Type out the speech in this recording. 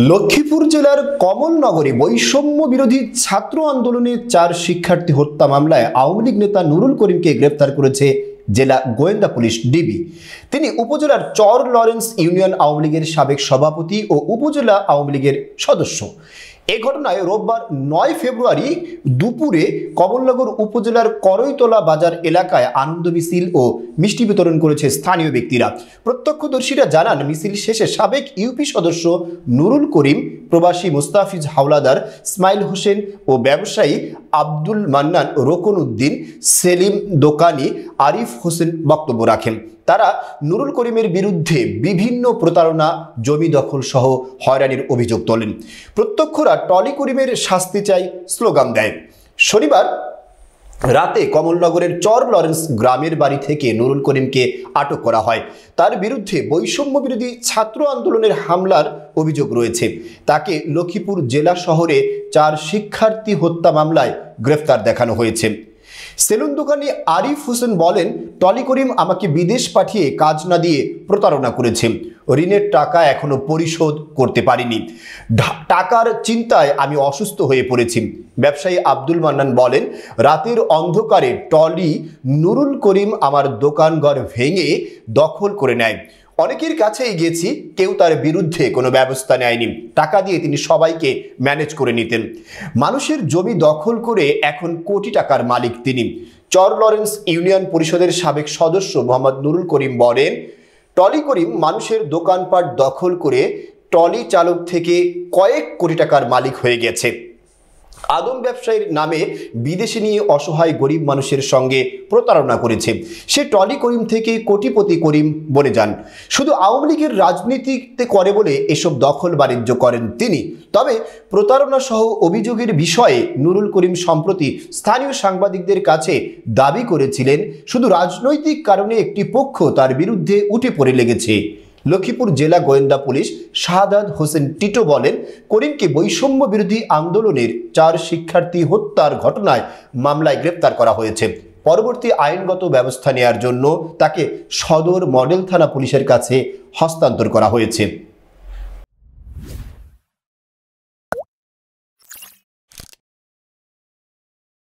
লক্ষ্মীপুর জেলার কমলনগরে বৈষম্য বিরোধী ছাত্র আন্দোলনে 4 শিক্ষার্থী হত্যা মামলায় আওয়ামী লীগ নেতা নুরুল করিমকে গ্রেফতার করেছে জেলা গোয়েন্দা পুলিশ ডিবি। তিনি উপজেলার চর লরেন্স ইউনিয়ন আওয়ামী লীগের সাবেক সভাপতি ও উপজেলা আওয়ামী লীগের সদস্য। এ ঘটনায় রোববার 9 ফেব্রুয়ারি দুপুরে কমলনগর উপজেলার করইতলা বাজার এলাকায় আনন্দ মিছিল ও মিষ্টি বিতরণ করেছে স্থানীয় ব্যক্তিরা। প্রত্যক্ষদর্শীরা জানান, মিছিল শেষে সাবেক ইউপি সদস্য নুরুল করিম, প্রবাসী মুস্তাফিজ হাওলাদার, ইসমাইল হোসেন ও ব্যবসায়ী আব্দুল মান্নান, রোকন উদ্দিন, সেলিম দোকানি, আরিফ হোসেন বক্তব্য রাখেন। তারা নুরুল করিমের বিরুদ্ধে বিভিন্ন প্রতারণা, জমি দখল সহ হয়রানির অভিযোগ তোলেন। প্রত্যক্ষরা টলি করিমের শাস্তি চাই স্লোগান দেয়। শনিবার রাতে কমলনগরের চর লরেন্স গ্রামের বাড়ি থেকে নুরুল করিমকে আটক করা হয়। তার বিরুদ্ধে বৈষম্য বিরোধী ছাত্র আন্দোলনের হামলার অভিযোগ রয়েছে। তাকে লক্ষ্মীপুর জেলা শহরে 4 শিক্ষার্থী হত্যা মামলায় গ্রেফতার দেখানো হয়েছে। সেলুন দোকানি আরিফ হোসেন বলেন, টলি করিম আমাকে বিদেশ পাঠিয়ে কাজ না দিয়ে প্রতারণা করেছে। ঋণের টাকা এখনো পরিশোধ করতে পারিনি। টাকার চিন্তায় আমি অসুস্থ হয়ে পড়েছি। ব্যবসায়ী আব্দুল মান্নান বলেন, রাতের অন্ধকারে টলি নুরুল করিম আমার দোকানঘর ভেঙে দখল করে নেয়। অনেকের কাছেই গিয়েছি, কেউ তার বিরুদ্ধে কোনো ব্যবস্থা নেয়নি। টাকা দিয়ে তিনি সবাইকে ম্যানেজ করে নিতেন। মানুষের জমি দখল করে এখন কোটি টাকার মালিক তিনি। চর লরেন্স ইউনিয়ন পরিষদের সাবেক সদস্য মোহাম্মদ নুরুল করিম বলেন, টলি করিম মানুষের দোকানপাট দখল করে টলি চালক থেকে কয়েক কোটি টাকার মালিক হয়ে গেছে। আদম ব্যবসায়ীর নামে বিদেশে নিয়ে অসহায় গরিব মানুষের সঙ্গে প্রতারণা করেছে। সে টলি করিম থেকে কোটিপতি করিম বনে যান। শুধু আওয়ামী লীগের রাজনীতিতে করে বলে এসব দখল বাণিজ্য করেন তিনি। তবে প্রতারণা সহ অভিযোগের বিষয়ে নুরুল করিম সম্প্রতি স্থানীয় সাংবাদিকদের কাছে দাবি করেছিলেন, শুধু রাজনৈতিক কারণে একটি পক্ষ তার বিরুদ্ধে উঠে পড়ে লেগেছে। লক্ষ্মীপুর জেলা গোয়েন্দা পুলিশ শাহাদাত হোসেন টিটো বলেন, করিমকে বৈষম্য বিরোধী আন্দোলনের 4 শিক্ষার্থী হত্যার ঘটনায় মামলায় গ্রেপ্তার করা হয়েছে। পরবর্তী আইনগত ব্যবস্থা নেওয়ার জন্য তাকে সদর মডেল থানা পুলিশের কাছে হস্তান্তর করা হয়েছে।